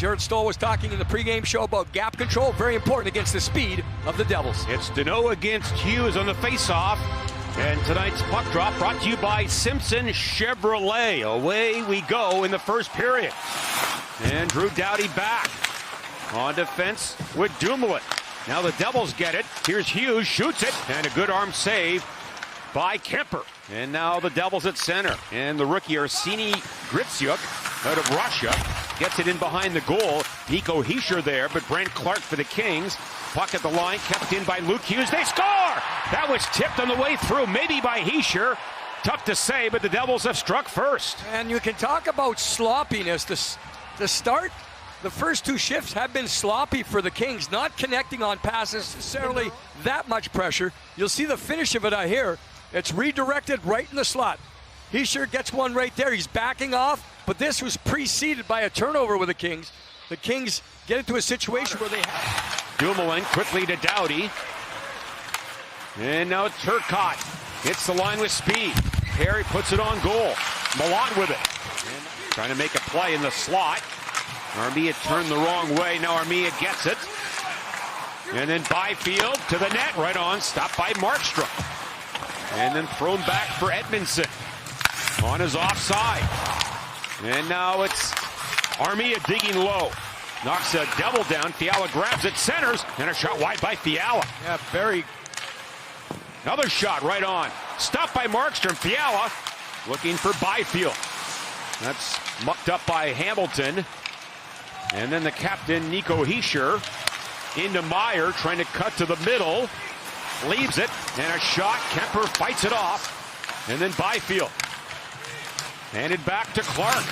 Jared Stoll was talking in the pregame show about gap control, very important against the speed of the Devils. It's Deneau against Hughes on the faceoff. And tonight's puck drop brought to you by Simpson Chevrolet. Away we go in the first period. And Drew Doughty back on defense with Dumoulin. Now the Devils get it. Here's Hughes, shoots it, and a good arm save by Kemper. And now the Devils at center. And the rookie Arseny Gritsyuk out of Russia gets it in behind the goal. Nico Hischier there, but Brent Clark for the Kings. Puck at the line, kept in by Luke Hughes. They score! That was tipped on the way through, maybe by Hischier. Tough to say, but the Devils have struck first. And you can talk about sloppiness. The start, the first two shifts have been sloppy for the Kings, not connecting on passes necessarily that much pressure. You'll see the finish of it out here. It's redirected right in the slot. Hischier gets one right there. He's backing off, but this was preceded by a turnover with the Kings. The Kings get into a situation where they have... Dumoulin quickly to Doughty. And now Turcotte hits the line with speed. Perry puts it on goal. Milan with it. And trying to make a play in the slot. Armia turned the wrong way. Now Armia gets it. And then Byfield to the net. Right on. Stopped by Markstrom. And then thrown back for Edmondson. On his offside. And now it's Armia digging low. Knocks a Devil down. Fiala grabs it, centers, and a shot wide by Fiala. Yeah, very. Another shot right on. Stopped by Markstrom. Fiala looking for Byfield. That's mucked up by Hamilton. And then the captain, Nico Hischier, into Meyer, trying to cut to the middle. Leaves it, and a shot. Kemper fights it off. And then Byfield. Handed back to Clark.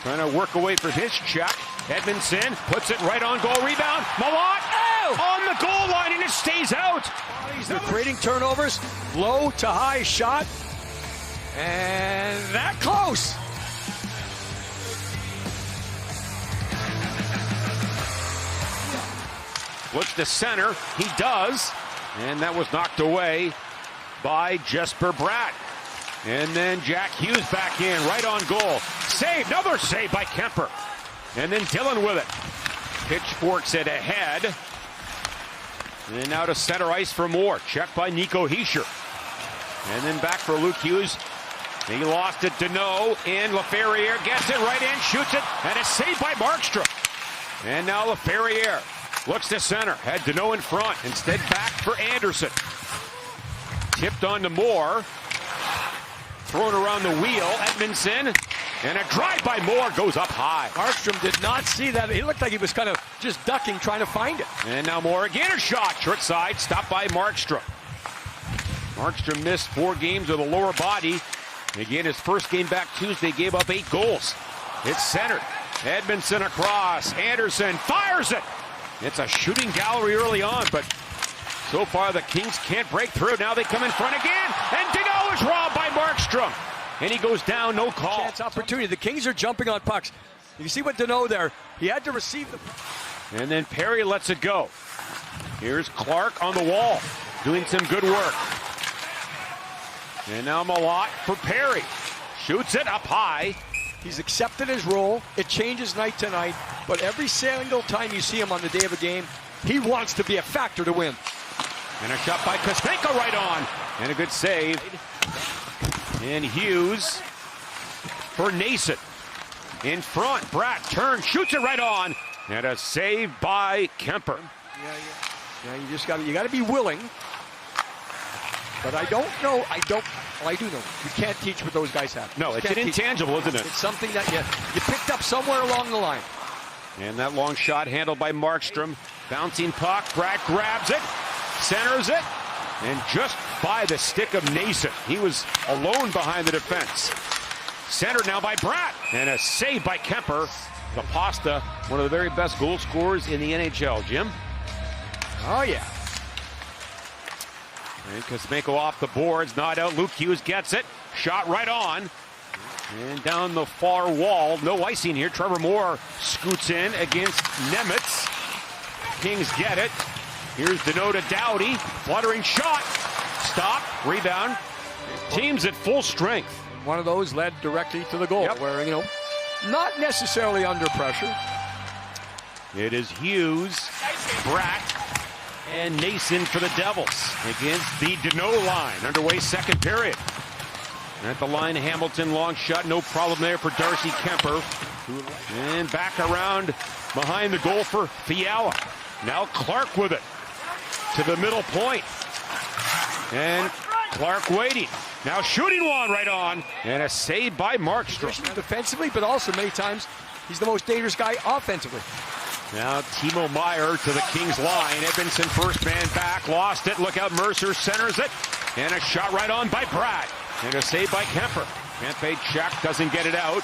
Trying to work away from his check. Edmondson puts it right on goal. Rebound. Milan on the goal line, and it stays out. They're creating turnovers. Low to high shot. And that close. Looks to center. He does. And that was knocked away by Jesper Bratt. And then Jack Hughes back in, right on goal. Save, another save by Kemper. And then Dillon with it. Pitchforks it ahead. And now to center ice for Moore. Checked by Nico Hischier. And then back for Luke Hughes. He lost it to Deneau. And Laferriere gets it right in, shoots it. And it's saved by Markstrom. And now Laferriere looks to center. Had Deneau in front. Instead back for Anderson. Tipped on to Moore. Thrown around the wheel. Edmondson. And a drive by Moore goes up high. Markstrom did not see that. He looked like he was kind of just ducking, trying to find it. And now Moore again, a shot. Short side, stopped by Markstrom. Markstrom missed 4 games with a lower body. Again, his first game back Tuesday gave up 8 goals. It's centered. Edmondson across. Anderson fires it. It's a shooting gallery early on, but so far the Kings can't break through. Now they come in front again. And Deneau is robbed by Markstrom. And he goes down, no call. Chance opportunity. The Kings are jumping on pucks. You see what Deneau there. He had to receive the puck. And then Perry lets it go. Here's Clark on the wall, doing some good work. And now Malott for Perry. Shoots it up high. He's accepted his role. It changes night to night. But every single time you see him on the day of a game, he wants to be a factor to win. And a shot by Kuzmenko right on. And a good save. And Hughes for Nason. In front, Bratt turns, shoots it right on. And a save by Kemper. Yeah, you just got to be willing. But I don't know. Well, I do know. You can't teach what those guys have. No, it's an intangible, isn't it? It's something that you picked up somewhere along the line. And that long shot handled by Markstrom. Bouncing puck, Bratt grabs it, centers it. And just by the stick of Nason. He was alone behind the defense. Centered now by Bratt. And a save by Kemper. The Pasta, one of the very best goal scorers in the NHL. Jim? Oh, yeah. And Kuzmenko off the boards. Not out. Luke Hughes gets it. Shot right on. And down the far wall. No icing here. Trevor Moore scoots in against Nemitz. Kings get it. Here's Deneau to Doughty. Fluttering shot. Stop. Rebound. Teams at full strength. One of those led directly to the goal, where, not necessarily under pressure, It is Hughes, Bratt, and Nason for the Devils against the Deneau line. Underway second period. At the line, Hamilton, long shot, no problem there for Darcy Kemper. And back around behind the goal for Fiala. Now Clark with it to the middle point. And Clark waiting. Now shooting one right on. And a save by Markstrom. Defensively, but also many times he's the most dangerous guy offensively. Now Timo Meier to the Kings line. Edmondson first man back. Lost it. Look out. Mercer centers it. And a shot right on by Bratt. And a save by Kemper. Kempe check. Doesn't get it out.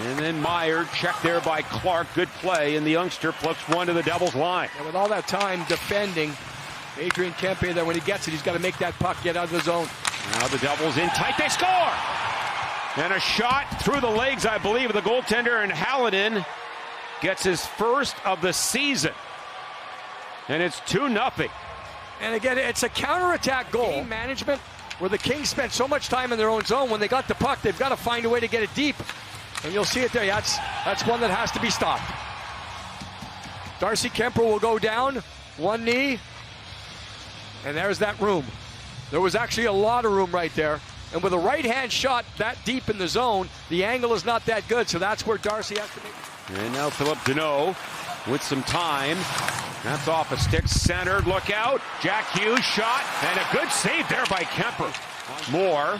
And then Meier checked there by Clark. Good play. And the youngster flips one to the Devils line. And with all that time defending, Adrian Kempe there, when he gets it, he's got to make that puck get out of the zone. Now the Devils in tight. They score! And a shot through the legs, I believe, of the goaltender. And Hallinan gets his first of the season. And it's 2-0. And again, it's a counterattack goal. Game management, where the Kings spent so much time in their own zone. When they got the puck, they've got to find a way to get it deep. And you'll see it there. That's one that has to be stopped. Darcy Kemper will go down. One knee. And there's that room. There was actually a lot of room right there. And with a right-hand shot that deep in the zone, the angle is not that good. So that's where Darcy has to make. And now Philip Deneau with some time. That's off a stick, centered, look out. Jack Hughes shot, and a good save there by Kemper. More.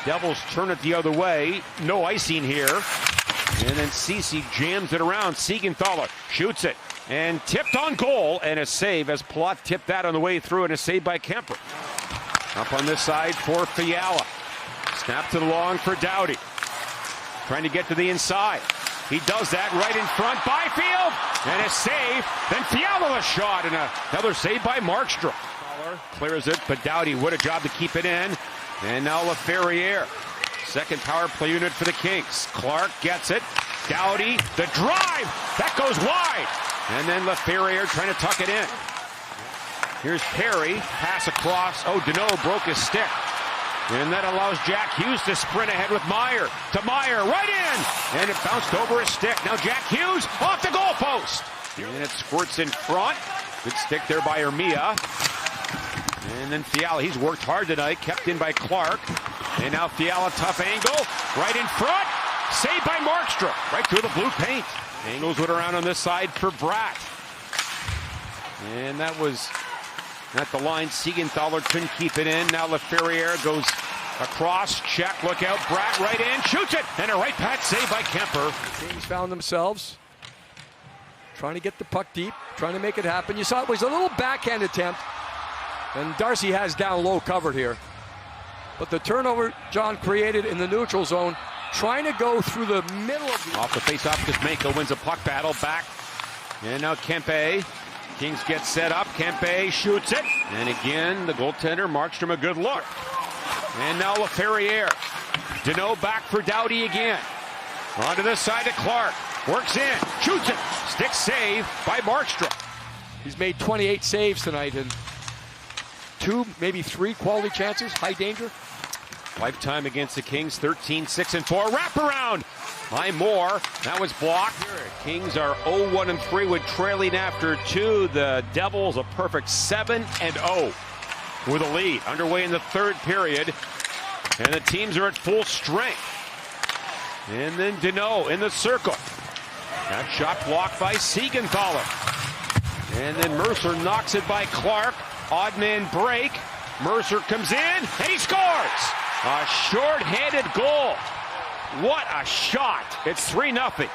Devils turn it the other way. No icing here. And then Ceci jams it around. Siegenthaler shoots it. And tipped on goal, and a save as Plot tipped that on the way through, and a save by Kemper. Up on this side for Fiala. Snap to the long for Doughty. Trying to get to the inside. He does that right in front. Byfield, and a save. Then Fiala a shot, and another save by Markstrom. Clears it, but Doughty would a job to keep it in. And now LaFerriere. Second power play unit for the Kings. Clark gets it. Doughty, the drive. That goes wide. And then LaFerriere trying to tuck it in. Here's Perry. Pass across. Oh, Deneau broke his stick. And that allows Jack Hughes to sprint ahead with Meier. To Meier, right in! And it bounced over his stick. Now Jack Hughes off the goalpost. And it squirts in front. Good stick there by Ermia. And then Fiala, he's worked hard tonight. Kept in by Clark. And now Fiala, tough angle. Right in front. Saved by Markstrom. Right through the blue paint. Angles went around on this side for Bratt. And that was at the line. Siegenthaler couldn't keep it in. Now LaFerriere goes across. Check. Look out. Bratt right in. Shoots it. And a right pat save by Kemper. The Kings found themselves trying to get the puck deep. Trying to make it happen. You saw it was a little backhand attempt. And Darcy has down low covered here. But the turnover John created in the neutral zone, trying to go through the middle of the... Off the face-off, Kuzmenko wins a puck battle. Back. And now Kempe. Kings get set up. Kempe shoots it. And again, the goaltender, Markstrom, a good look. And now LaFerriere. Deneau back for Doughty again. Onto the side to Clark. Works in. Shoots it. Stick save by Markstrom. He's made 28 saves tonight and 2, maybe 3 quality chances. High danger. Lifetime against the Kings, 13-6-4. Wraparound by Moore. That was blocked. Kings are 0-1-3 with trailing after 2. The Devils a perfect 7-0 with a lead. Underway in the third period. And the teams are at full strength. And then Deneau in the circle. That shot blocked by Siegenthaler. And then Mercer knocks it by Clark. Odd man break. Mercer comes in, and he scores! A short-handed goal. What a shot. It's 3-0.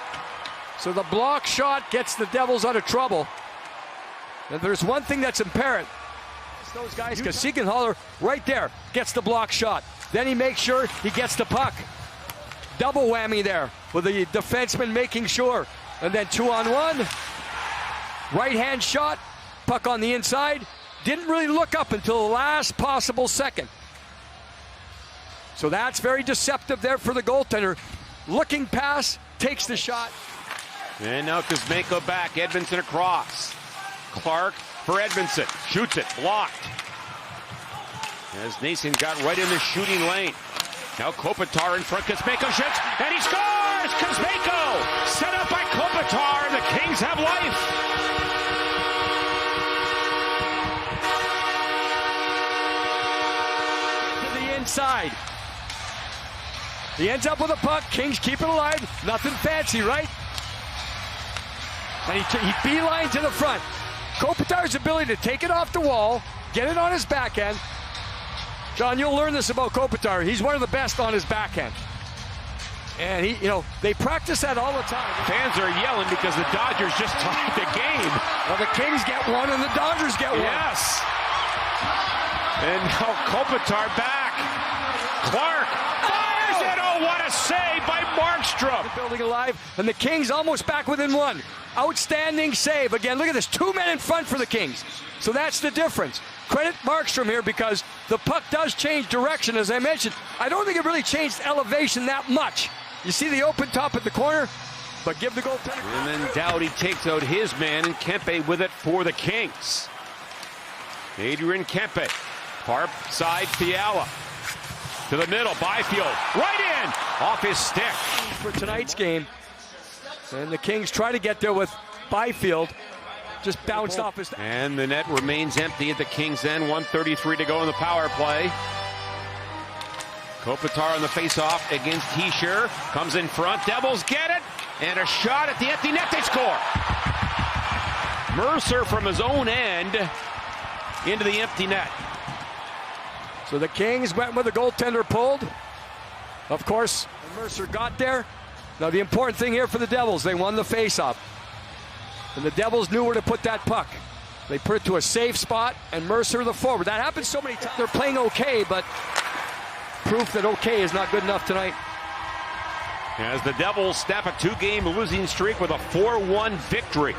So the block shot gets the Devils out of trouble. And there's one thing that's imperative. It's those guys, because Siegenthaler right there gets the block shot. Then he makes sure he gets the puck. Double whammy there with the defenseman making sure. And then 2-on-1. Right-hand shot. Puck on the inside. Didn't really look up until the last possible second. So that's very deceptive there for the goaltender. Looking pass, takes the shot. And now Kuzmenko back, Edmondson across. Clark for Edmondson, shoots it, blocked. As Nason got right in the shooting lane. Now Kopitar in front, Kuzmenko shoots, and he scores! Here's Kuzmenko. Set up by Kopitar. The Kings have life. To the inside. He ends up with a puck. Kings keep it alive. Nothing fancy, right? And he beeline to the front. Kopitar's ability to take it off the wall, get it on his backhand. John, you'll learn this about Kopitar. He's one of the best on his backhand. And they practice that all the time. Fans are yelling because the Dodgers just tied the game. Well, the Kings get one and the Dodgers get one. Yes. And now Kopitar back. Clark fires it. Oh, what a save by Markstrom. The building alive, and the Kings almost back within one. Outstanding save. Again, look at this. 2 men in front for the Kings. So that's the difference. Credit Markstrom here because the puck does change direction, as I mentioned. I don't think it really changed elevation that much. You see the open top at the corner, but give the goaltender. And then Doughty takes out his man, and Kempe with it for the Kings. Adrian Kempe. Far side, Fiala. To the middle, Byfield. Right in! Off his stick. For tonight's game. And the Kings try to get there with Byfield. Just bounced off his... And the net remains empty at the Kings' end. 1:33 to go in the power play. Kopitar on the face-off against Hischier. Comes in front. Devils get it. And a shot at the empty net. They score. Mercer from his own end into the empty net. So the Kings went with the goaltender pulled. Of course, Mercer got there. Now the important thing here for the Devils, they won the face-off. And the Devils knew where to put that puck. They put it to a safe spot, and Mercer the forward. That happens so many times. They're playing okay, but proof that okay is not good enough tonight. As the Devils snap a 2-game losing streak with a 4-1 victory.